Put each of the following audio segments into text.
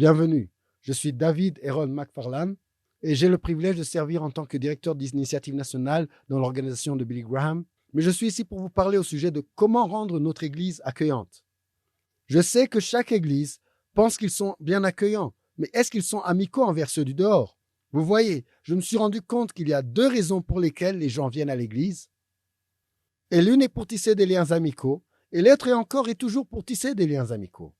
Bienvenue, je suis David Aaron McFarlane et j'ai le privilège de servir en tant que directeur d'initiative nationale dans l'organisation de Billy Graham, mais je suis ici pour vous parler au sujet de comment rendre notre Église accueillante. Je sais que chaque Église pense qu'ils sont bien accueillants, mais est-ce qu'ils sont amicaux envers ceux du dehors? Vous voyez, je me suis rendu compte qu'il y a deux raisons pour lesquelles les gens viennent à l'Église. Et l'une est pour tisser des liens amicaux, et l'autre est encore et toujours pour tisser des liens amicaux.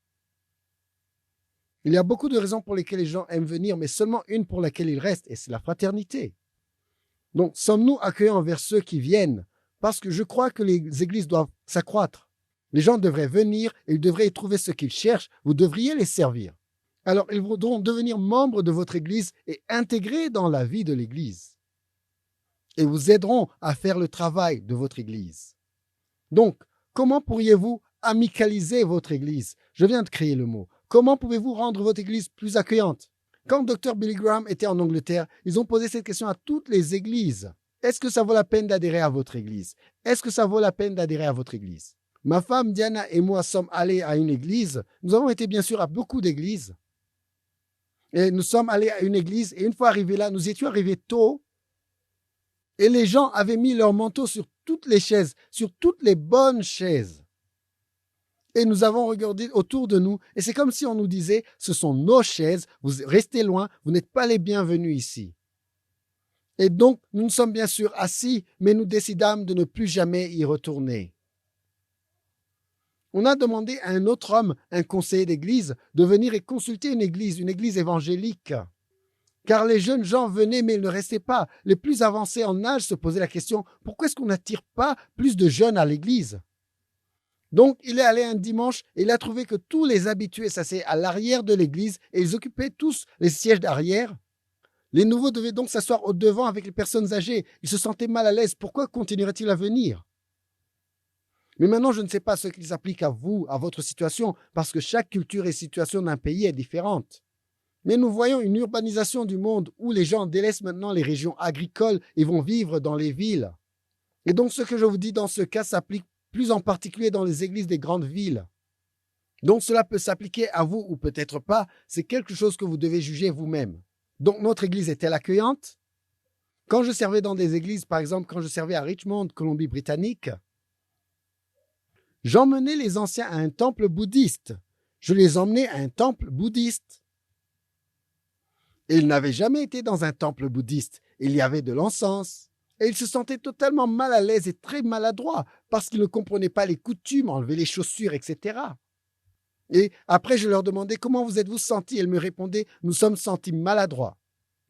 Il y a beaucoup de raisons pour lesquelles les gens aiment venir, mais seulement une pour laquelle ils restent, et c'est la fraternité. Donc, sommes-nous accueillants envers ceux qui viennent? Parce que je crois que les églises doivent s'accroître. Les gens devraient venir et ils devraient y trouver ce qu'ils cherchent. Vous devriez les servir. Alors, ils voudront devenir membres de votre église et intégrer dans la vie de l'église. Et vous aideront à faire le travail de votre église. Donc, comment pourriez-vous amicaliser votre église? Je viens de créer le mot. Comment pouvez-vous rendre votre église plus accueillante? Quand Dr. Billy Graham était en Angleterre, ils ont posé cette question à toutes les églises. Est-ce que ça vaut la peine d'adhérer à votre église? Est-ce que ça vaut la peine d'adhérer à votre église? Ma femme Diana et moi sommes allés à une église. Nous avons été bien sûr à beaucoup d'églises. Et nous sommes allés à une église et une fois arrivés là, nous étions arrivés tôt et les gens avaient mis leur manteau sur toutes les chaises, sur toutes les bonnes chaises. Et nous avons regardé autour de nous et c'est comme si on nous disait, ce sont nos chaises, vous restez loin, vous n'êtes pas les bienvenus ici. Et donc, nous nous sommes bien sûr assis, mais nous décidâmes de ne plus jamais y retourner. On a demandé à un autre homme, un conseiller d'église, de venir et consulter une église évangélique. Car les jeunes gens venaient, mais ils ne restaient pas. Les plus avancés en âge se posaient la question, pourquoi est-ce qu'on n'attire pas plus de jeunes à l'église? Donc, il est allé un dimanche et il a trouvé que tous les habitués s'asseyaient à l'arrière de l'église et ils occupaient tous les sièges d'arrière. Les nouveaux devaient donc s'asseoir au devant avec les personnes âgées. Ils se sentaient mal à l'aise. Pourquoi continueraient-ils à venir? Mais maintenant, je ne sais pas ce qui s'applique à vous, à votre situation, parce que chaque culture et situation d'un pays est différente. Mais nous voyons une urbanisation du monde où les gens délaissent maintenant les régions agricoles et vont vivre dans les villes. Et donc, ce que je vous dis dans ce cas s'applique plus en particulier dans les églises des grandes villes. Donc, cela peut s'appliquer à vous ou peut-être pas. C'est quelque chose que vous devez juger vous-même. Donc, notre église est-elle accueillante? Quand je servais dans des églises, par exemple, quand je servais à Richmond, Colombie-Britannique, j'emmenais les anciens à un temple bouddhiste. Je les emmenais à un temple bouddhiste. Et ils n'avaient jamais été dans un temple bouddhiste. Il y avait de l'encens. Et ils se sentaient totalement mal à l'aise et très maladroits parce qu'ils ne comprenaient pas les coutumes, enlever les chaussures, etc. Et après, je leur demandais comment vous êtes-vous sentis? Ils me répondaient, nous sommes sentis maladroits.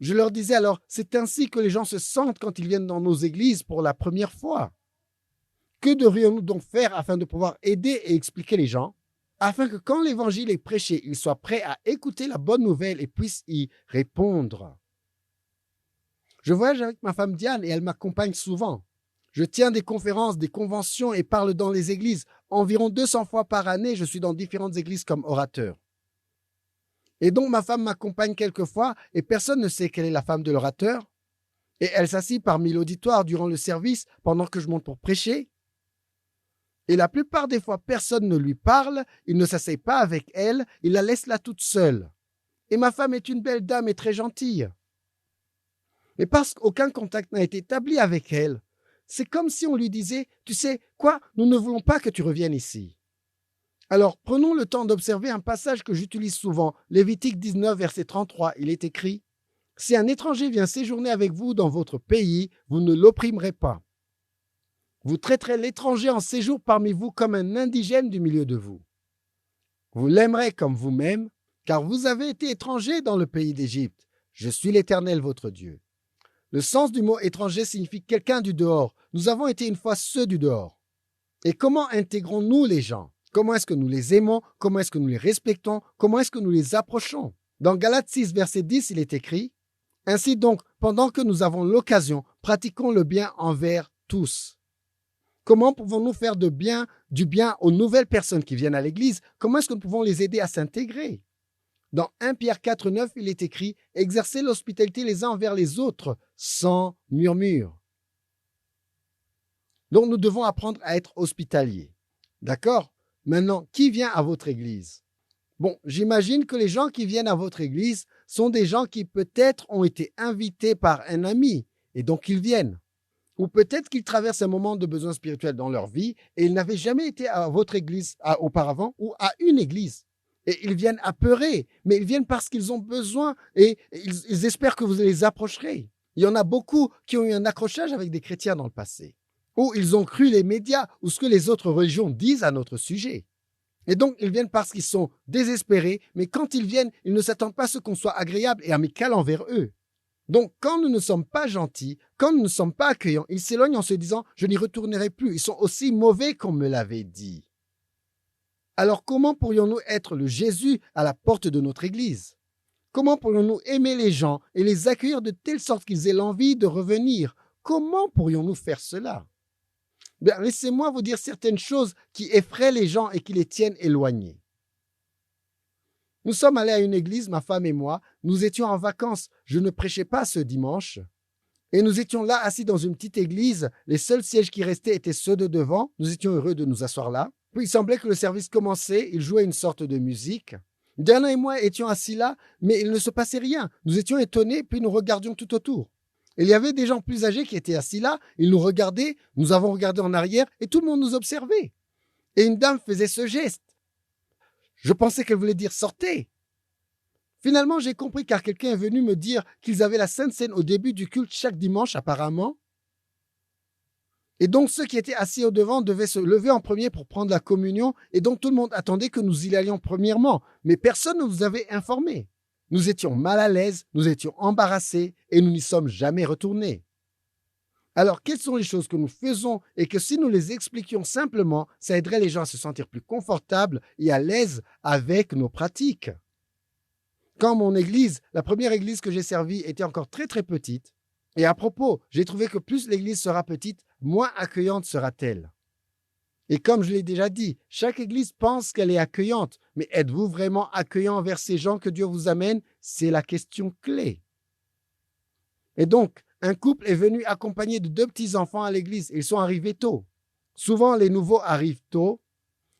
Je leur disais alors, c'est ainsi que les gens se sentent quand ils viennent dans nos églises pour la première fois. Que devrions-nous donc faire afin de pouvoir aider et expliquer les gens, afin que quand l'évangile est prêché, ils soient prêts à écouter la bonne nouvelle et puissent y répondre? Je voyage avec ma femme Diane et elle m'accompagne souvent. Je tiens des conférences, des conventions et parle dans les églises. Environ 200 fois par année, je suis dans différentes églises comme orateur. Et donc, ma femme m'accompagne quelquefois et personne ne sait quelle est la femme de l'orateur. Et elle s'assied parmi l'auditoire durant le service pendant que je monte pour prêcher. Et la plupart des fois, personne ne lui parle, il ne s'assied pas avec elle, il la laisse là toute seule. Et ma femme est une belle dame et très gentille. Mais parce qu'aucun contact n'a été établi avec elle, c'est comme si on lui disait, tu sais quoi, nous ne voulons pas que tu reviennes ici. Alors, prenons le temps d'observer un passage que j'utilise souvent, Lévitique 19, verset 33, il est écrit, « Si un étranger vient séjourner avec vous dans votre pays, vous ne l'opprimerez pas. Vous traiterez l'étranger en séjour parmi vous comme un indigène du milieu de vous. Vous l'aimerez comme vous-même, car vous avez été étranger dans le pays d'Égypte. Je suis l'Éternel, votre Dieu. » Le sens du mot étranger signifie quelqu'un du dehors. Nous avons été une fois ceux du dehors. Et comment intégrons-nous les gens? Comment est-ce que nous les aimons? Comment est-ce que nous les respectons? Comment est-ce que nous les approchons? Dans Galates 6, verset 10, il est écrit, « Ainsi donc, pendant que nous avons l'occasion, pratiquons le bien envers tous. » Comment pouvons-nous faire du bien aux nouvelles personnes qui viennent à l'église? Comment est-ce que nous pouvons les aider à s'intégrer? Dans 1 Pierre 4, 9, il est écrit « Exercez l'hospitalité les uns envers les autres, sans murmure. » Donc, nous devons apprendre à être hospitaliers. D'accord? Maintenant, qui vient à votre église? Bon, j'imagine que les gens qui viennent à votre église sont des gens qui peut-être ont été invités par un ami et donc ils viennent. Ou peut-être qu'ils traversent un moment de besoin spirituel dans leur vie et ils n'avaient jamais été à votre église auparavant ou à une église. Et ils viennent apeurés, mais ils viennent parce qu'ils ont besoin et ils espèrent que vous les approcherez. Il y en a beaucoup qui ont eu un accrochage avec des chrétiens dans le passé, où ils ont cru les médias ou ce que les autres religions disent à notre sujet. Et donc, ils viennent parce qu'ils sont désespérés, mais quand ils viennent, ils ne s'attendent pas à ce qu'on soit agréable et amical envers eux. Donc, quand nous ne sommes pas gentils, quand nous ne sommes pas accueillants, ils s'éloignent en se disant « je n'y retournerai plus ». Ils sont aussi mauvais qu'on me l'avait dit. Alors, comment pourrions-nous être le Jésus à la porte de notre Église? Comment pourrions-nous aimer les gens et les accueillir de telle sorte qu'ils aient l'envie de revenir? Comment pourrions-nous faire cela? Bien, laissez-moi vous dire certaines choses qui effraient les gens et qui les tiennent éloignés. Nous sommes allés à une église, ma femme et moi. Nous étions en vacances. Je ne prêchais pas ce dimanche. Et nous étions là, assis dans une petite église. Les seuls sièges qui restaient étaient ceux de devant. Nous étions heureux de nous asseoir là. Puis il semblait que le service commençait. Il jouait une sorte de musique. Diana et moi étions assis là, mais il ne se passait rien. Nous étions étonnés, puis nous regardions tout autour. Il y avait des gens plus âgés qui étaient assis là. Ils nous regardaient. Nous avons regardé en arrière et tout le monde nous observait. Et une dame faisait ce geste. Je pensais qu'elle voulait dire « sortez ». Finalement, j'ai compris car quelqu'un est venu me dire qu'ils avaient la Sainte Seine au début du culte chaque dimanche apparemment. Et donc ceux qui étaient assis au devant devaient se lever en premier pour prendre la communion et donc tout le monde attendait que nous y allions premièrement. Mais personne ne nous avait informés. Nous étions mal à l'aise, nous étions embarrassés et nous n'y sommes jamais retournés. Alors, quelles sont les choses que nous faisons et que si nous les expliquions simplement, ça aiderait les gens à se sentir plus confortables et à l'aise avec nos pratiques? Quand mon église, la première église que j'ai servie, était encore très très petite, et à propos, j'ai trouvé que plus l'église sera petite, moins accueillante sera-t-elle. Et comme je l'ai déjà dit, chaque église pense qu'elle est accueillante, mais êtes-vous vraiment accueillant envers ces gens que Dieu vous amène? C'est la question clé. Et donc, un couple est venu accompagné de 2 petits-enfants à l'église. Ils sont arrivés tôt. Souvent, les nouveaux arrivent tôt.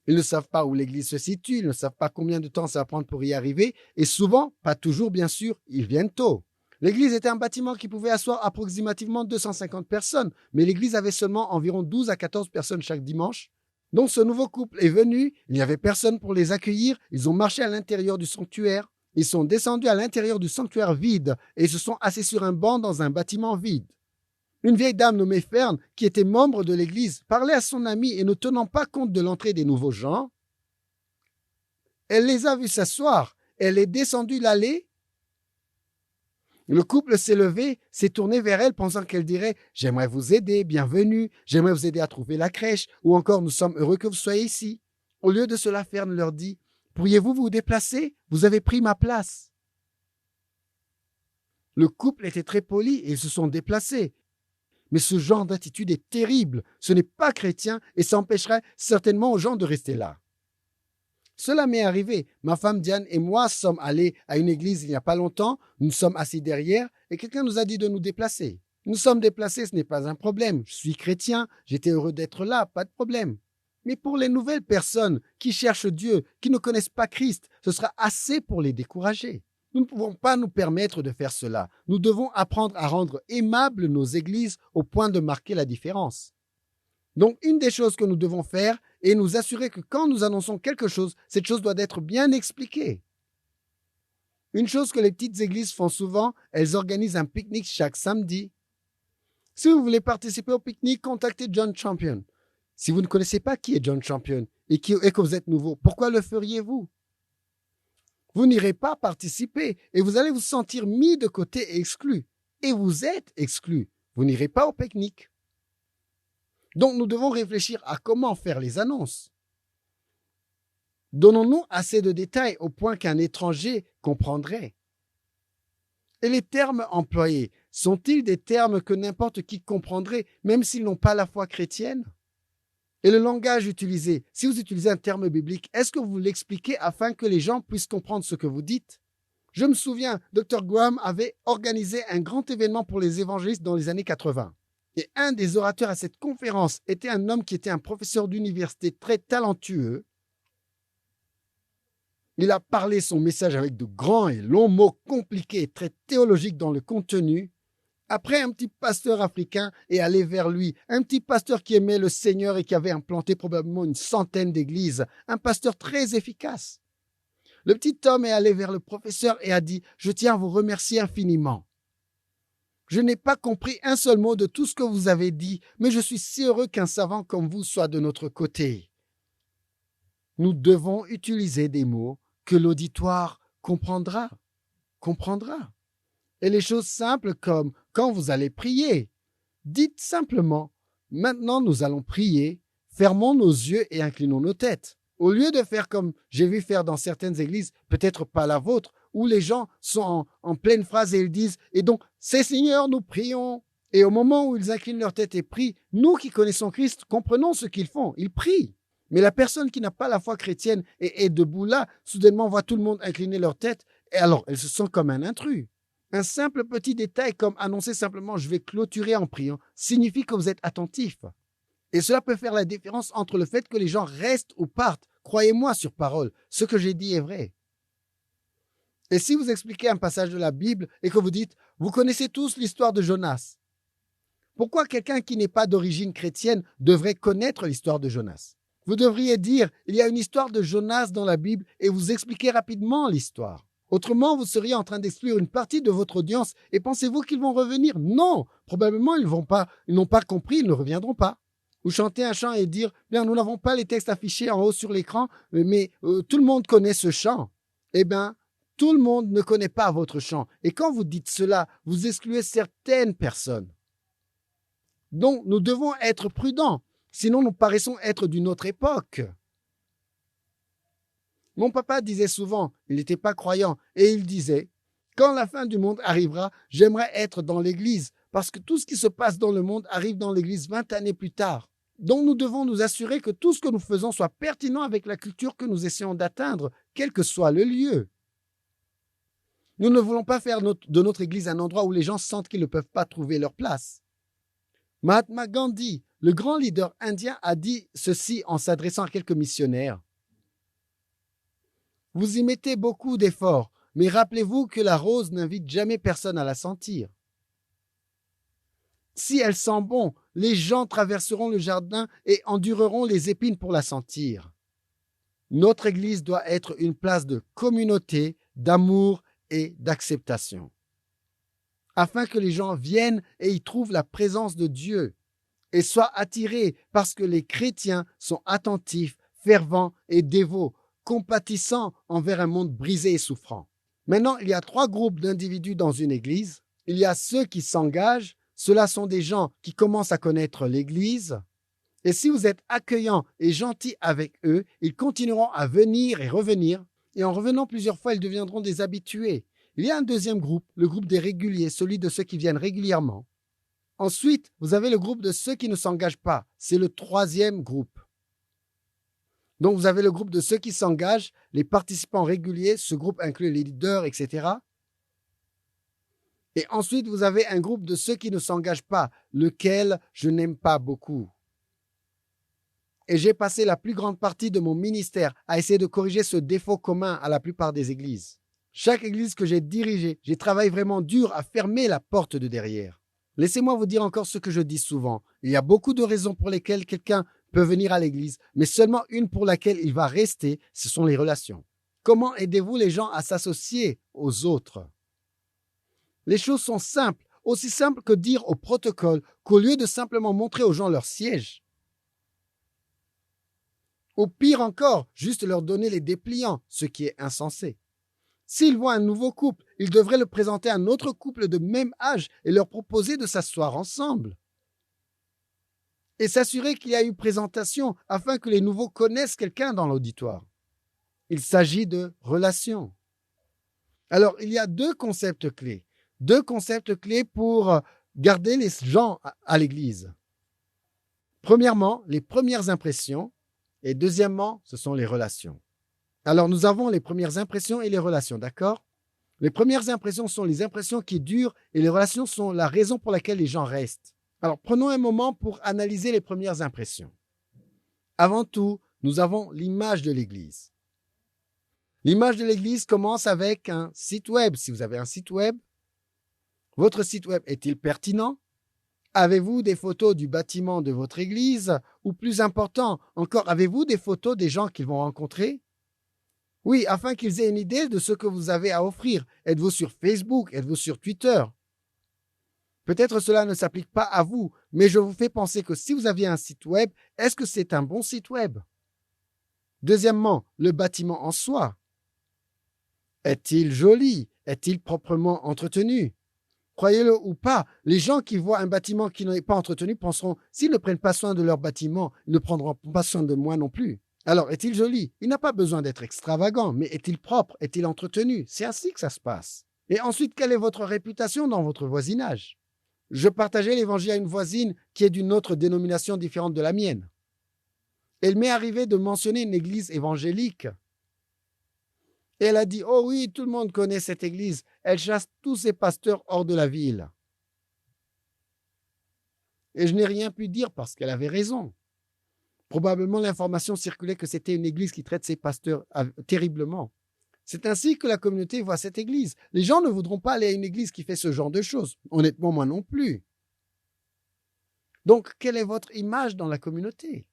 Ils ne savent pas où l'église se situe. Ils ne savent pas combien de temps ça va prendre pour y arriver. Et souvent, pas toujours bien sûr, ils viennent tôt. L'église était un bâtiment qui pouvait asseoir approximativement 250 personnes. Mais l'église avait seulement environ 12 à 14 personnes chaque dimanche. Donc, ce nouveau couple est venu. Il n'y avait personne pour les accueillir. Ils ont marché à l'intérieur du sanctuaire. Ils sont descendus à l'intérieur du sanctuaire vide et se sont assis sur un banc dans un bâtiment vide. Une vieille dame nommée Fern, qui était membre de l'église, parlait à son amie et ne tenant pas compte de l'entrée des nouveaux gens, elle les a vus s'asseoir. Elle est descendue l'allée. Le couple s'est levé, s'est tourné vers elle pensant qu'elle dirait « J'aimerais vous aider, bienvenue, j'aimerais vous aider à trouver la crèche » ou encore « Nous sommes heureux que vous soyez ici ». Au lieu de cela, Fern leur dit « Pourriez-vous vous déplacer? Vous avez pris ma place. » Le couple était très poli et ils se sont déplacés. Mais ce genre d'attitude est terrible. Ce n'est pas chrétien et ça empêcherait certainement aux gens de rester là. Cela m'est arrivé. Ma femme Diane et moi sommes allés à une église il n'y a pas longtemps. Nous sommes assis derrière et quelqu'un nous a dit de nous déplacer. Nous sommes déplacés, ce n'est pas un problème. Je suis chrétien, j'étais heureux d'être là, pas de problème. Mais pour les nouvelles personnes qui cherchent Dieu, qui ne connaissent pas Christ, ce sera assez pour les décourager. Nous ne pouvons pas nous permettre de faire cela. Nous devons apprendre à rendre aimables nos églises au point de marquer la différence. Donc, une des choses que nous devons faire est nous assurer que quand nous annonçons quelque chose, cette chose doit être bien expliquée. Une chose que les petites églises font souvent, elles organisent un pique-nique chaque samedi. Si vous voulez participer au pique-nique, contactez John Champion. Si vous ne connaissez pas qui est John Champion et que vous êtes nouveau, pourquoi le feriez-vous? Vous n'irez pas participer et vous allez vous sentir mis de côté et exclu. Et vous êtes exclu. Vous n'irez pas au pique-nique. Donc, nous devons réfléchir à comment faire les annonces. Donnons-nous assez de détails au point qu'un étranger comprendrait. Et les termes employés, sont-ils des termes que n'importe qui comprendrait, même s'ils n'ont pas la foi chrétienne? Et le langage utilisé, si vous utilisez un terme biblique, est-ce que vous l'expliquez afin que les gens puissent comprendre ce que vous dites? Je me souviens, Dr. Graham avait organisé un grand événement pour les évangélistes dans les années 80. Et un des orateurs à cette conférence était un homme qui était un professeur d'université très talentueux. Il a parlé son message avec de grands et longs mots compliqués, très théologiques dans le contenu. Après, un petit pasteur africain est allé vers lui, un petit pasteur qui aimait le Seigneur et qui avait implanté probablement une centaine d'églises, un pasteur très efficace. Le petit homme est allé vers le professeur et a dit « Je tiens à vous remercier infiniment. Je n'ai pas compris un seul mot de tout ce que vous avez dit, mais je suis si heureux qu'un savant comme vous soit de notre côté. » Nous devons utiliser des mots que l'auditoire comprendra. Et les choses simples comme quand vous allez prier, dites simplement « Maintenant nous allons prier, fermons nos yeux et inclinons nos têtes. » Au lieu de faire comme j'ai vu faire dans certaines églises, peut-être pas la vôtre, où les gens sont en pleine phrase et ils disent « Et donc, c'est Seigneur, nous prions. » Et au moment où ils inclinent leur tête et prient, nous qui connaissons Christ, comprenons ce qu'ils font. Ils prient. Mais la personne qui n'a pas la foi chrétienne et est debout là, soudainement voit tout le monde incliner leur tête, et alors elle se sent comme un intrus. Un simple petit détail comme annoncer simplement « je vais clôturer en priant » signifie que vous êtes attentif. Et cela peut faire la différence entre le fait que les gens restent ou partent. Croyez-moi sur parole, ce que j'ai dit est vrai. Et si vous expliquez un passage de la Bible et que vous dites « vous connaissez tous l'histoire de Jonas », pourquoi quelqu'un qui n'est pas d'origine chrétienne devrait connaître l'histoire de Jonas? Vous devriez dire « il y a une histoire de Jonas dans la Bible » et vous expliquer rapidement l'histoire. Autrement, vous seriez en train d'exclure une partie de votre audience et pensez-vous qu'ils vont revenir? Non, probablement ils n'ont pas compris, ils ne reviendront pas. Ou chanter un chant et dire « bien, nous n'avons pas les textes affichés en haut sur l'écran, mais tout le monde connaît ce chant. » Eh bien, tout le monde ne connaît pas votre chant. Et quand vous dites cela, vous excluez certaines personnes. Donc, nous devons être prudents, sinon nous paraissons être d'une autre époque. Mon papa disait souvent, il n'était pas croyant, et il disait « quand la fin du monde arrivera, j'aimerais être dans l'église, parce que tout ce qui se passe dans le monde arrive dans l'église 20 années plus tard. » Donc nous devons nous assurer que tout ce que nous faisons soit pertinent avec la culture que nous essayons d'atteindre, quel que soit le lieu. Nous ne voulons pas faire de notre église un endroit où les gens sentent qu'ils ne peuvent pas trouver leur place. Mahatma Gandhi, le grand leader indien, a dit ceci en s'adressant à quelques missionnaires. « Vous y mettez beaucoup d'efforts, mais rappelez-vous que la rose n'invite jamais personne à la sentir. Si elle sent bon, les gens traverseront le jardin et endureront les épines pour la sentir. Notre église doit être une place de communauté, d'amour et d'acceptation, afin que les gens viennent et y trouvent la présence de Dieu et soient attirés parce que les chrétiens sont attentifs, fervents et dévots, compatissants envers un monde brisé et souffrant. Maintenant, il y a 3 groupes d'individus dans une église. Il y a ceux qui s'engagent. Ceux-là sont des gens qui commencent à connaître l'église. Et si vous êtes accueillant et gentil avec eux, ils continueront à venir et revenir. Et en revenant plusieurs fois, ils deviendront des habitués. Il y a un deuxième groupe, le groupe des réguliers, celui de ceux qui viennent régulièrement. Ensuite, vous avez le groupe de ceux qui ne s'engagent pas. C'est le 3e groupe. Donc, vous avez le groupe de ceux qui s'engagent, les participants réguliers, ce groupe inclut les leaders, etc. Et ensuite, vous avez un groupe de ceux qui ne s'engagent pas, lequel je n'aime pas beaucoup. Et j'ai passé la plus grande partie de mon ministère à essayer de corriger ce défaut commun à la plupart des églises. Chaque église que j'ai dirigée, j'ai travaillé vraiment dur à fermer la porte de derrière. Laissez-moi vous dire encore ce que je dis souvent. Il y a beaucoup de raisons pour lesquelles quelqu'un peut venir à l'église, mais seulement une pour laquelle il va rester, ce sont les relations. Comment aidez-vous les gens à s'associer aux autres? Les choses sont simples, aussi simples que dire au protocole qu'au lieu de simplement montrer aux gens leur siège, ou pire encore, juste leur donner les dépliants, ce qui est insensé. S'ils voient un nouveau couple, ils devraient le présenter à un autre couple de même âge et leur proposer de s'asseoir ensemble. Et s'assurer qu'il y a eu présentation afin que les nouveaux connaissent quelqu'un dans l'auditoire. Il s'agit de relations. Alors, il y a 2 concepts clés. 2 concepts clés pour garder les gens à l'église. Premièrement, les premières impressions. Et deuxièmement, ce sont les relations. Alors, nous avons les premières impressions et les relations, d'accord? Les premières impressions sont les impressions qui durent et les relations sont la raison pour laquelle les gens restent. Alors, prenons un moment pour analyser les premières impressions. Avant tout, nous avons l'image de l'Église. L'image de l'église commence avec un site web. Si vous avez un site web, votre site web est-il pertinent? Avez-vous des photos du bâtiment de votre église? Ou plus important encore, avez-vous des photos des gens qu'ils vont rencontrer? Oui, afin qu'ils aient une idée de ce que vous avez à offrir. Êtes-vous sur Facebook? Êtes-vous sur Twitter? Peut-être cela ne s'applique pas à vous, mais je vous fais penser que si vous aviez un site web, est-ce que c'est un bon site web? Deuxièmement, le bâtiment en soi. Est-il joli? Est-il proprement entretenu? Croyez-le ou pas, les gens qui voient un bâtiment qui n'est pas entretenu penseront, s'ils ne prennent pas soin de leur bâtiment, ils ne prendront pas soin de moi non plus. Alors, est-il joli? Il n'a pas besoin d'être extravagant, mais est-il propre? Est-il entretenu? C'est ainsi que ça se passe. Et ensuite, quelle est votre réputation dans votre voisinage? Je partageais l'évangile à une voisine qui est d'une autre dénomination différente de la mienne. Il m'est arrivé de mentionner une église évangélique. Et elle a dit, oh oui, tout le monde connaît cette église. Elle chasse tous ses pasteurs hors de la ville. Et je n'ai rien pu dire parce qu'elle avait raison. Probablement l'information circulait que c'était une église qui traite ses pasteurs terriblement. C'est ainsi que la communauté voit cette église. Les gens ne voudront pas aller à une église qui fait ce genre de choses. Honnêtement, moi non plus. Donc, quelle est votre image dans la communauté?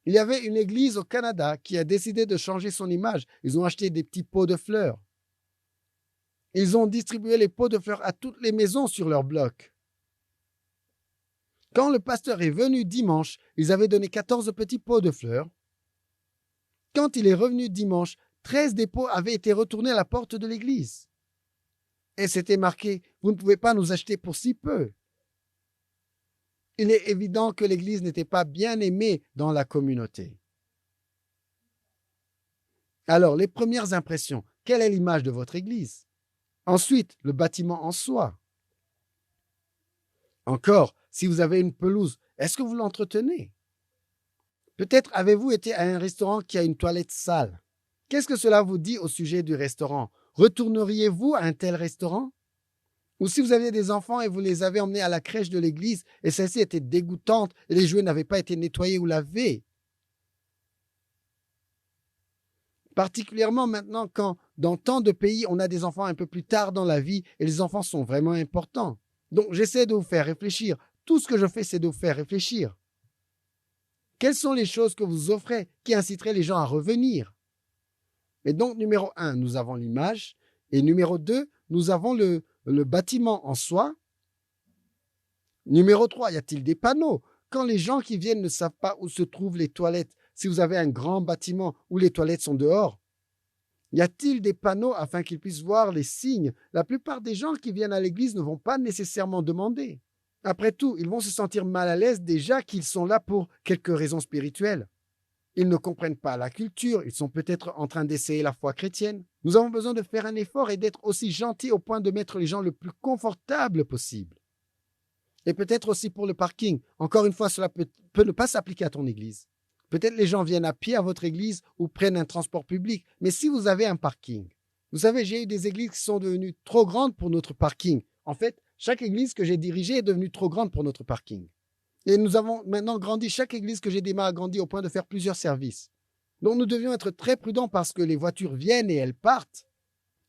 Il y avait une église au Canada qui a décidé de changer son image. Ils ont acheté des petits pots de fleurs. Ils ont distribué les pots de fleurs à toutes les maisons sur leur bloc. Quand le pasteur est venu dimanche, ils avaient donné 14 petits pots de fleurs. Quand il est revenu dimanche, 13 des pots avaient été retournés à la porte de l'église. Et c'était marqué, vous ne pouvez pas nous acheter pour si peu. Il est évident que l'église n'était pas bien aimée dans la communauté. Alors, les premières impressions, quelle est l'image de votre église? Ensuite, le bâtiment en soi. Encore, si vous avez une pelouse, est-ce que vous l'entretenez? Peut-être avez-vous été à un restaurant qui a une toilette sale. Qu'est-ce que cela vous dit au sujet du restaurant? Retourneriez-vous à un tel restaurant? Ou si vous aviez des enfants et vous les avez emmenés à la crèche de l'église et celle-ci était dégoûtante et les jouets n'avaient pas été nettoyés ou lavés. Particulièrement maintenant quand dans tant de pays on a des enfants un peu plus tard dans la vie et les enfants sont vraiment importants. Donc j'essaie de vous faire réfléchir. Tout ce que je fais, c'est de vous faire réfléchir. Quelles sont les choses que vous offrez qui inciteraient les gens à revenir? Et donc numéro 1, nous avons l'image et numéro 2, nous avons le bâtiment en soi. Numéro 3, y a-t-il des panneaux? Quand les gens qui viennent ne savent pas où se trouvent les toilettes, si vous avez un grand bâtiment où les toilettes sont dehors, y a-t-il des panneaux afin qu'ils puissent voir les signes? La plupart des gens qui viennent à l'église ne vont pas nécessairement demander. Après tout, ils vont se sentir mal à l'aise déjà qu'ils sont là pour quelques raisons spirituelles. Ils ne comprennent pas la culture, ils sont peut-être en train d'essayer la foi chrétienne. Nous avons besoin de faire un effort et d'être aussi gentils au point de mettre les gens le plus confortable possible. Et peut-être aussi pour le parking. Encore une fois, cela peut ne pas s'appliquer à ton église. Peut-être les gens viennent à pied à votre église ou prennent un transport public. Mais si vous avez un parking, vous savez, j'ai eu des églises qui sont devenues trop grandes pour notre parking. En fait, chaque église que j'ai dirigée est devenue trop grande pour notre parking. Et nous avons maintenant grandi, chaque église que j'ai démarré a grandi au point de faire plusieurs services. Donc nous devions être très prudents parce que les voitures viennent et elles partent.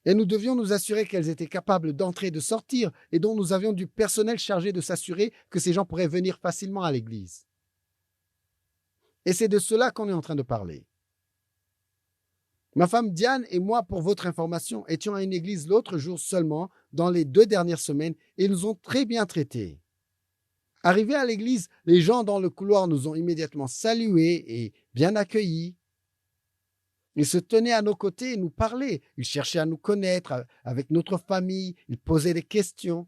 Et nous devions nous assurer qu'elles étaient capables d'entrer et de sortir, et donc nous avions du personnel chargé de s'assurer que ces gens pourraient venir facilement à l'église. Et c'est de cela qu'on est en train de parler. Ma femme Diane et moi, pour votre information, étions à une église l'autre jour seulement, dans les 2 dernières semaines, et nous ont très bien traités. Arrivés à l'église, les gens dans le couloir nous ont immédiatement salués et bien accueillis. Ils se tenaient à nos côtés et nous parlaient. Ils cherchaient à nous connaître avec notre famille. Ils posaient des questions.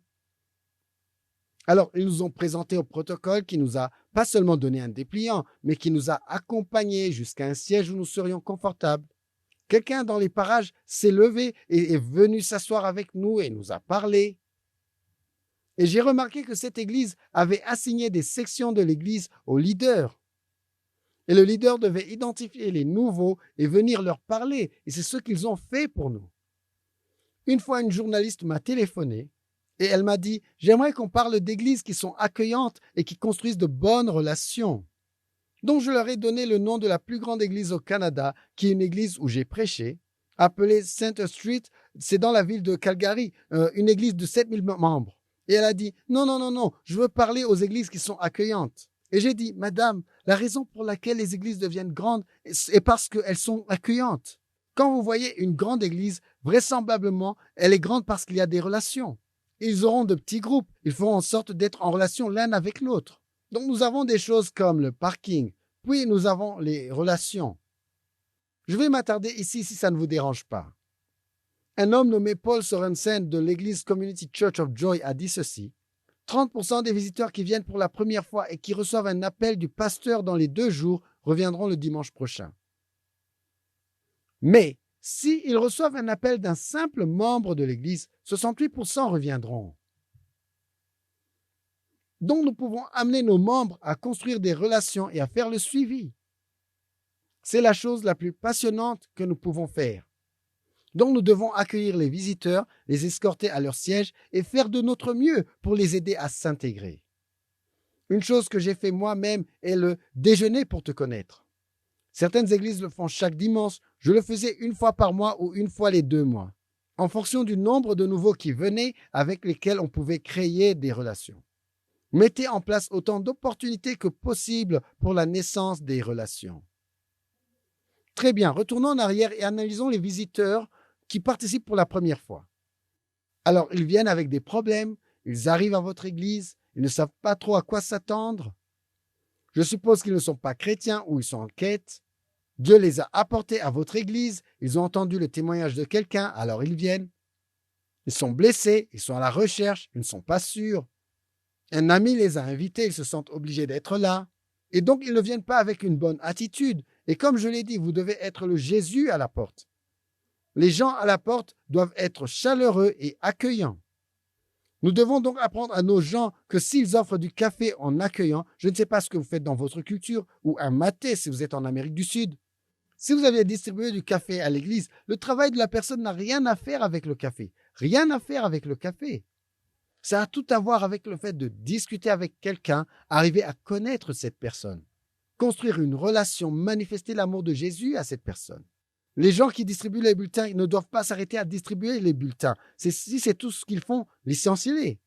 Alors, ils nous ont présenté au protocole qui nous a pas seulement donné un dépliant, mais qui nous a accompagnés jusqu'à un siège où nous serions confortables. Quelqu'un dans les parages s'est levé et est venu s'asseoir avec nous et nous a parlé. Et j'ai remarqué que cette église avait assigné des sections de l'église aux leaders. Et le leader devait identifier les nouveaux et venir leur parler. Et c'est ce qu'ils ont fait pour nous. Une fois, une journaliste m'a téléphoné et elle m'a dit « J'aimerais qu'on parle d'églises qui sont accueillantes et qui construisent de bonnes relations. » Donc je leur ai donné le nom de la plus grande église au Canada, qui est une église où j'ai prêché. appelée Center Street. C'est dans la ville de Calgary, une église de 7000 membres. Et elle a dit, non, non, non, non, je veux parler aux églises qui sont accueillantes. Et j'ai dit, madame, la raison pour laquelle les églises deviennent grandes est parce qu'elles sont accueillantes. Quand vous voyez une grande église, vraisemblablement, elle est grande parce qu'il y a des relations. Ils auront de petits groupes. Ils feront en sorte d'être en relation l'un avec l'autre. Donc nous avons des choses comme le parking, puis nous avons les relations. Je vais m'attarder ici si ça ne vous dérange pas. Un homme nommé Paul Sorensen de l'église Community Church of Joy a dit ceci. 30% des visiteurs qui viennent pour la première fois et qui reçoivent un appel du pasteur dans les 2 jours reviendront le dimanche prochain. Mais s'ils reçoivent un appel d'un simple membre de l'église, 68% reviendront. Donc nous pouvons amener nos membres à construire des relations et à faire le suivi. C'est la chose la plus passionnante que nous pouvons faire. Donc nous devons accueillir les visiteurs, les escorter à leur siège et faire de notre mieux pour les aider à s'intégrer. Une chose que j'ai fait moi-même est le déjeuner pour te connaître. Certaines églises le font chaque dimanche. Je le faisais 1 fois par mois ou 1 fois les 2 mois, en fonction du nombre de nouveaux qui venaient avec lesquels on pouvait créer des relations. Mettez en place autant d'opportunités que possible pour la naissance des relations. Très bien, retournons en arrière et analysons les visiteurs qui participent pour la première fois. Alors, ils viennent avec des problèmes, ils arrivent à votre église, ils ne savent pas trop à quoi s'attendre. Je suppose qu'ils ne sont pas chrétiens ou ils sont en quête. Dieu les a apportés à votre église, ils ont entendu le témoignage de quelqu'un, alors ils viennent. Ils sont blessés, ils sont à la recherche, ils ne sont pas sûrs. Un ami les a invités, ils se sentent obligés d'être là. Et donc, ils ne viennent pas avec une bonne attitude. Et comme je l'ai dit, vous devez être le Jésus à la porte. Les gens à la porte doivent être chaleureux et accueillants. Nous devons donc apprendre à nos gens que s'ils offrent du café en accueillant, je ne sais pas ce que vous faites dans votre culture, ou un maté si vous êtes en Amérique du Sud. Si vous avez distribué du café à l'église, le travail de la personne n'a rien à faire avec le café. Rien à faire avec le café. Ça a tout à voir avec le fait de discuter avec quelqu'un, arriver à connaître cette personne, construire une relation, manifester l'amour de Jésus à cette personne. Les gens qui distribuent les bulletins, ils ne doivent pas s'arrêter à distribuer les bulletins. Si c'est tout ce qu'ils font, licenciez-les.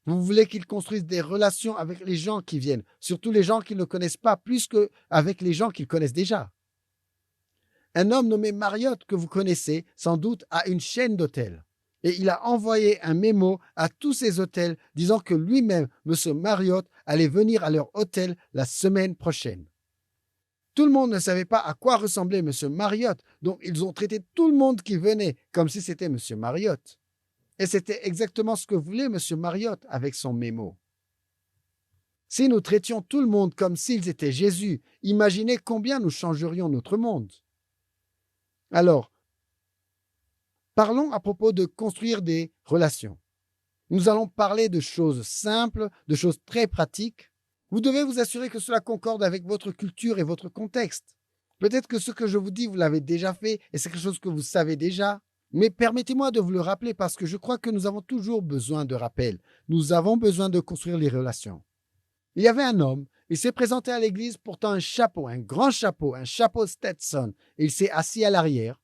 Vous voulez qu'ils construisent des relations avec les gens qui viennent, surtout les gens qu'ils ne connaissent pas, plus qu'avec les gens qu'ils connaissent déjà. Un homme nommé Marriott, que vous connaissez, sans doute, a une chaîne d'hôtels. Et il a envoyé un mémo à tous ces hôtels disant que lui-même, M. Marriott, allait venir à leur hôtel la semaine prochaine. Tout le monde ne savait pas à quoi ressemblait M. Marriott, donc ils ont traité tout le monde qui venait comme si c'était M. Marriott. Et c'était exactement ce que voulait M. Marriott avec son mémo. Si nous traitions tout le monde comme s'ils étaient Jésus, imaginez combien nous changerions notre monde. Alors, parlons à propos de construire des relations. Nous allons parler de choses simples, de choses très pratiques. Vous devez vous assurer que cela concorde avec votre culture et votre contexte. Peut-être que ce que je vous dis, vous l'avez déjà fait et c'est quelque chose que vous savez déjà. Mais permettez-moi de vous le rappeler parce que je crois que nous avons toujours besoin de rappel. Nous avons besoin de construire les relations. Il y avait un homme, il s'est présenté à l'église portant un chapeau, un grand chapeau, un chapeau Stetson, et il s'est assis à l'arrière.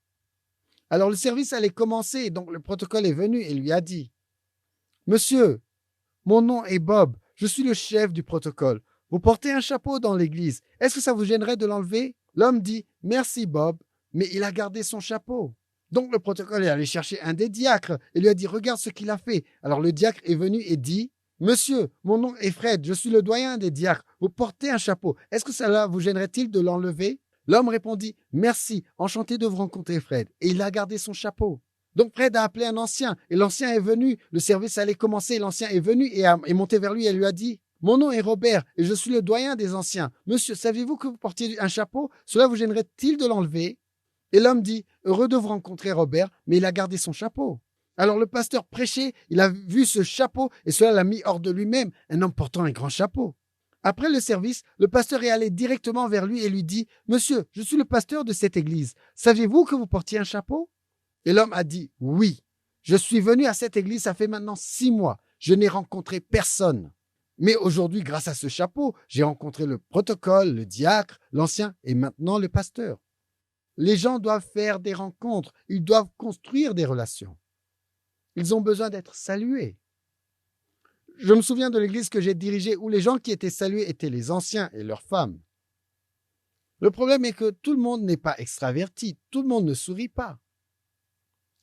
Alors le service allait commencer et donc le protocole est venu et lui a dit « Monsieur, mon nom est Bob, je suis le chef du protocole. Vous portez un chapeau dans l'église. Est-ce que ça vous gênerait de l'enlever ?» L'homme dit « Merci Bob », mais il a gardé son chapeau. Donc le protocole est allé chercher un des diacres et lui a dit « Regarde ce qu'il a fait ». Alors le diacre est venu et dit « Monsieur, mon nom est Fred, je suis le doyen des diacres. Vous portez un chapeau. Est-ce que cela vous gênerait-il de l'enlever ?» L'homme répondit « Merci, enchanté de vous rencontrer Fred ». Et il a gardé son chapeau. Donc Fred a appelé un ancien et l'ancien est venu. Le service allait commencer. L'ancien est venu et est monté vers lui et lui a dit « Mon nom est Robert et je suis le doyen des anciens. Monsieur, saviez-vous que vous portiez un chapeau? Cela vous gênerait-il de l'enlever ?» Et l'homme dit « Heureux de vous rencontrer Robert, mais il a gardé son chapeau. » Alors le pasteur prêchait, il a vu ce chapeau et cela l'a mis hors de lui-même, un homme portant un grand chapeau. Après le service, le pasteur est allé directement vers lui et lui dit « Monsieur, je suis le pasteur de cette église. Saviez-vous que vous portiez un chapeau ?» Et l'homme a dit « Oui, je suis venu à cette église, ça fait maintenant 6 mois. Je n'ai rencontré personne. Mais aujourd'hui, grâce à ce chapeau, j'ai rencontré le protocole, le diacre, l'ancien et maintenant le pasteur. » Les gens doivent faire des rencontres, ils doivent construire des relations. Ils ont besoin d'être salués. Je me souviens de l'église que j'ai dirigée où les gens qui étaient salués étaient les anciens et leurs femmes. Le problème est que tout le monde n'est pas extraverti, tout le monde ne sourit pas.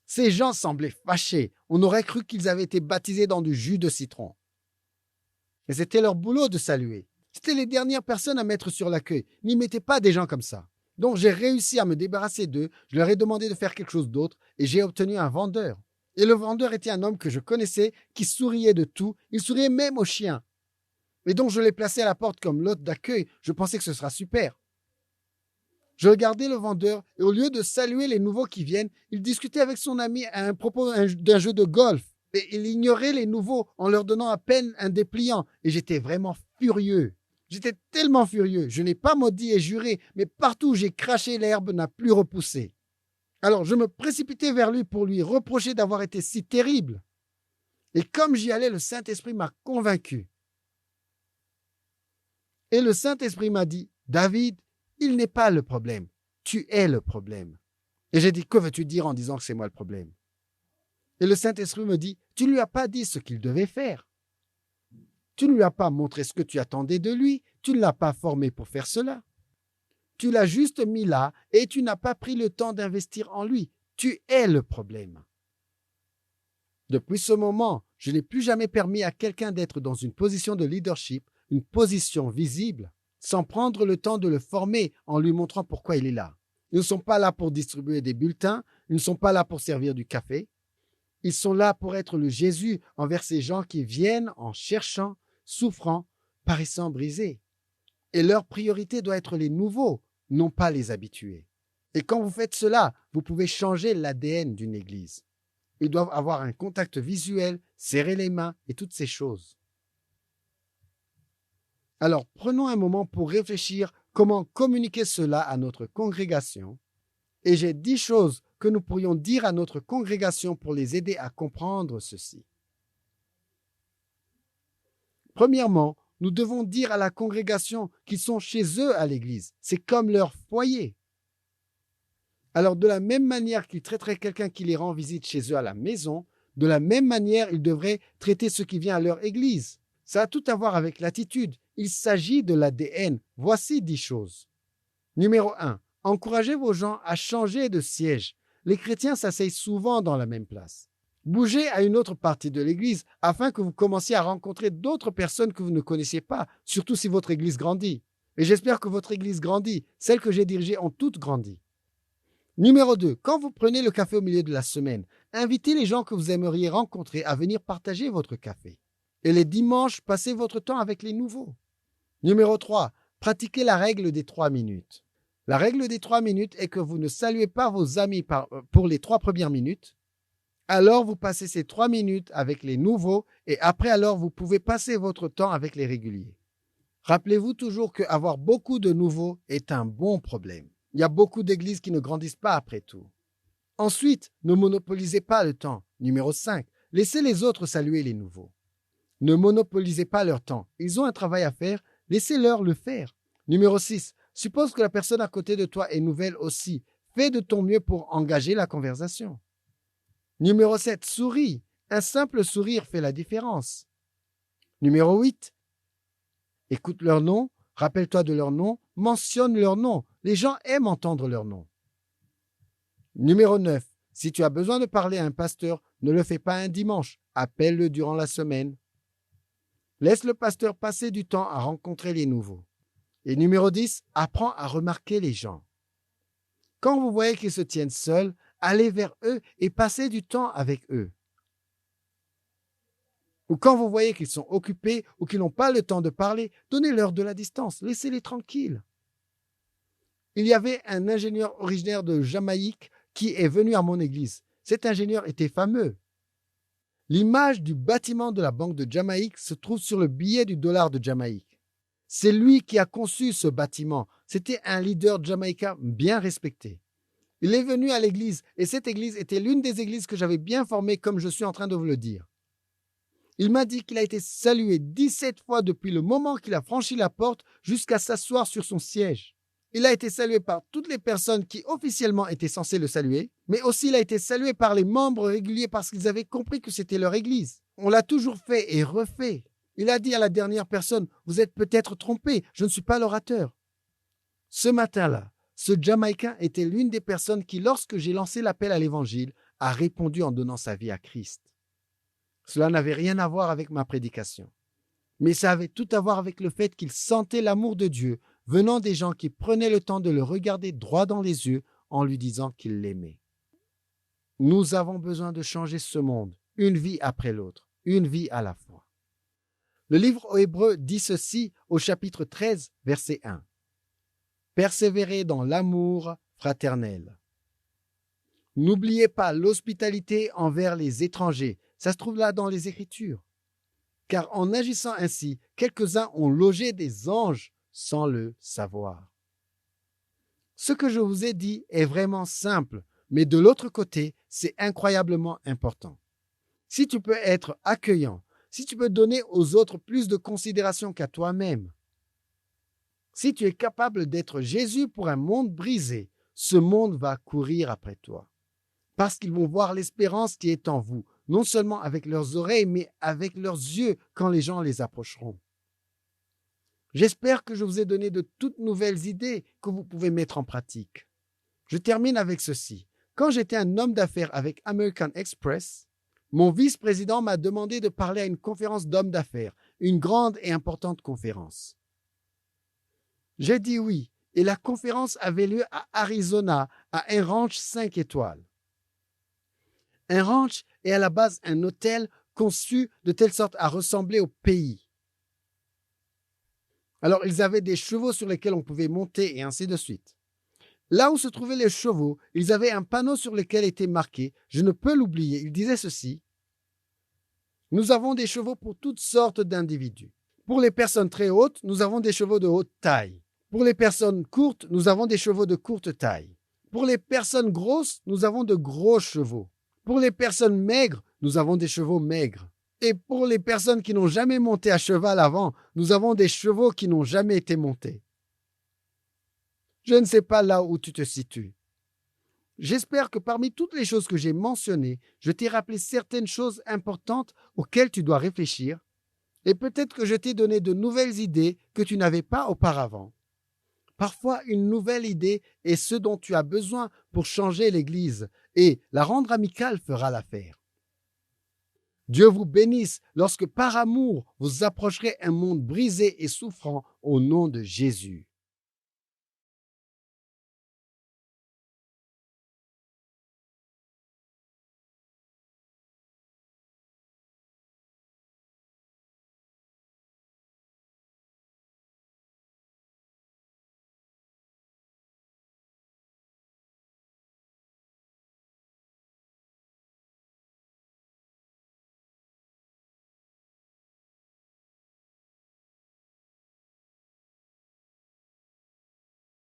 Ces gens semblaient fâchés, on aurait cru qu'ils avaient été baptisés dans du jus de citron. Et c'était leur boulot de saluer. C'était les dernières personnes à mettre sur l'accueil. N'y mettez pas des gens comme ça. Donc j'ai réussi à me débarrasser d'eux, je leur ai demandé de faire quelque chose d'autre et j'ai obtenu un vendeur. Et le vendeur était un homme que je connaissais, qui souriait de tout, il souriait même aux chiens. Et donc je l'ai placé à la porte comme l'hôte d'accueil, je pensais que ce sera super. Je regardais le vendeur et au lieu de saluer les nouveaux qui viennent, il discutait avec son ami à propos d'un jeu de golf. Et il ignorait les nouveaux en leur donnant à peine un dépliant. Et j'étais vraiment furieux. J'étais tellement furieux. Je n'ai pas maudit et juré, mais partout où j'ai craché, l'herbe n'a plus repoussé. Alors je me précipitais vers lui pour lui reprocher d'avoir été si terrible. Et comme j'y allais, le Saint-Esprit m'a convaincu. Et le Saint-Esprit m'a dit, David, il n'est pas le problème, tu es le problème. Et j'ai dit, que veux-tu dire en disant que c'est moi le problème? Et le Saint-Esprit me dit, tu ne lui as pas dit ce qu'il devait faire. Tu ne lui as pas montré ce que tu attendais de lui, tu ne l'as pas formé pour faire cela. Tu l'as juste mis là et tu n'as pas pris le temps d'investir en lui. Tu es le problème. Depuis ce moment, je n'ai plus jamais permis à quelqu'un d'être dans une position de leadership, une position visible, sans prendre le temps de le former en lui montrant pourquoi il est là. Ils ne sont pas là pour distribuer des bulletins, ils ne sont pas là pour servir du café. Ils sont là pour être le Jésus envers ces gens qui viennent en cherchant, souffrant, paraissant brisés. Et leur priorité doit être les nouveaux, non pas les habitués. Et quand vous faites cela, vous pouvez changer l'ADN d'une église. Ils doivent avoir un contact visuel, serrer les mains et toutes ces choses. Alors, prenons un moment pour réfléchir comment communiquer cela à notre congrégation. Et j'ai 10 choses que nous pourrions dire à notre congrégation pour les aider à comprendre ceci. Premièrement, nous devons dire à la congrégation qu'ils sont chez eux à l'église. C'est comme leur foyer. Alors, de la même manière qu'ils traiteraient quelqu'un qui les rend visite chez eux à la maison, de la même manière, ils devraient traiter ceux qui viennent à leur église. Ça a tout à voir avec l'attitude. Il s'agit de l'ADN. Voici 10 choses. Numéro 1. Encouragez vos gens à changer de siège. Les chrétiens s'asseyent souvent dans la même place. Bougez à une autre partie de l'église afin que vous commenciez à rencontrer d'autres personnes que vous ne connaissiez pas, surtout si votre église grandit. Et j'espère que votre église grandit. Celles que j'ai dirigées ont toutes grandi. Numéro 2. Quand vous prenez le café au milieu de la semaine, invitez les gens que vous aimeriez rencontrer à venir partager votre café. Et les dimanches, passez votre temps avec les nouveaux. Numéro 3. Pratiquez la règle des 3 minutes. La règle des 3 minutes est que vous ne saluez pas vos amis pour les 3 premières minutes. Alors vous passez ces 3 minutes avec les nouveaux et après alors vous pouvez passer votre temps avec les réguliers. Rappelez-vous toujours qu'avoir beaucoup de nouveaux est un bon problème. Il y a beaucoup d'églises qui ne grandissent pas après tout. Ensuite, ne monopolisez pas le temps. Numéro 5. Laissez les autres saluer les nouveaux. Ne monopolisez pas leur temps. Ils ont un travail à faire, laissez-leur le faire. Numéro 6. Suppose que la personne à côté de toi est nouvelle aussi. Fais de ton mieux pour engager la conversation. Numéro 7. Souris. Un simple sourire fait la différence. Numéro 8. Écoute leur nom, rappelle-toi de leur nom, mentionne leur nom. Les gens aiment entendre leur nom. Numéro 9. Si tu as besoin de parler à un pasteur, ne le fais pas un dimanche. Appelle-le durant la semaine. Laisse le pasteur passer du temps à rencontrer les nouveaux. Et numéro 10, apprends à remarquer les gens. Quand vous voyez qu'ils se tiennent seuls, allez vers eux et passez du temps avec eux. Ou quand vous voyez qu'ils sont occupés ou qu'ils n'ont pas le temps de parler, donnez-leur de la distance, laissez-les tranquilles. Il y avait un ingénieur originaire de Jamaïque qui est venu à mon église. Cet ingénieur était fameux. L'image du bâtiment de la Banque de Jamaïque se trouve sur le billet du dollar de Jamaïque. C'est lui qui a conçu ce bâtiment. C'était un leader jamaïcain bien respecté. Il est venu à l'église et cette église était l'une des églises que j'avais bien formées comme je suis en train de vous le dire. Il m'a dit qu'il a été salué 17 fois depuis le moment qu'il a franchi la porte jusqu'à s'asseoir sur son siège. Il a été salué par toutes les personnes qui officiellement étaient censées le saluer, mais aussi il a été salué par les membres réguliers parce qu'ils avaient compris que c'était leur église. On l'a toujours fait et refait. Il a dit à la dernière personne, « Vous êtes peut-être trompé, je ne suis pas l'orateur. » Ce matin-là, ce Jamaïcain était l'une des personnes qui, lorsque j'ai lancé l'appel à l'évangile, a répondu en donnant sa vie à Christ. Cela n'avait rien à voir avec ma prédication, mais ça avait tout à voir avec le fait qu'il sentait l'amour de Dieu venant des gens qui prenaient le temps de le regarder droit dans les yeux en lui disant qu'ils l'aimaient. Nous avons besoin de changer ce monde, une vie après l'autre, une vie à la fois. Le livre aux Hébreux dit ceci au chapitre 13, verset 1. « Persévérez dans l'amour fraternel. N'oubliez pas l'hospitalité envers les étrangers. » Ça se trouve là dans les Écritures. Car en agissant ainsi, quelques-uns ont logé des anges sans le savoir. Ce que je vous ai dit est vraiment simple, mais de l'autre côté, c'est incroyablement important. Si tu peux être accueillant, si tu peux donner aux autres plus de considération qu'à toi-même, si tu es capable d'être Jésus pour un monde brisé, ce monde va courir après toi. Parce qu'ils vont voir l'espérance qui est en vous, non seulement avec leurs oreilles, mais avec leurs yeux quand les gens les approcheront. J'espère que je vous ai donné de toutes nouvelles idées que vous pouvez mettre en pratique. Je termine avec ceci. Quand j'étais un homme d'affaires avec American Express, mon vice-président m'a demandé de parler à une conférence d'hommes d'affaires, une grande et importante conférence. J'ai dit oui, et la conférence avait lieu à Arizona, à un ranch 5 étoiles. Un ranch est à la base un hôtel conçu de telle sorte à ressembler au pays. Alors, ils avaient des chevaux sur lesquels on pouvait monter et ainsi de suite. Là où se trouvaient les chevaux, ils avaient un panneau sur lequel était marqué, je ne peux l'oublier, il disait ceci, « Nous avons des chevaux pour toutes sortes d'individus. Pour les personnes très hautes, nous avons des chevaux de haute taille. Pour les personnes courtes, nous avons des chevaux de courte taille. Pour les personnes grosses, nous avons de gros chevaux. Pour les personnes maigres, nous avons des chevaux maigres. Et pour les personnes qui n'ont jamais monté à cheval avant, nous avons des chevaux qui n'ont jamais été montés. » Je ne sais pas là où tu te situes. J'espère que parmi toutes les choses que j'ai mentionnées, je t'ai rappelé certaines choses importantes auxquelles tu dois réfléchir et peut-être que je t'ai donné de nouvelles idées que tu n'avais pas auparavant. Parfois, une nouvelle idée est ce dont tu as besoin pour changer l'Église et la rendre amicale fera l'affaire. Dieu vous bénisse lorsque par amour vous approcherez un monde brisé et souffrant au nom de Jésus.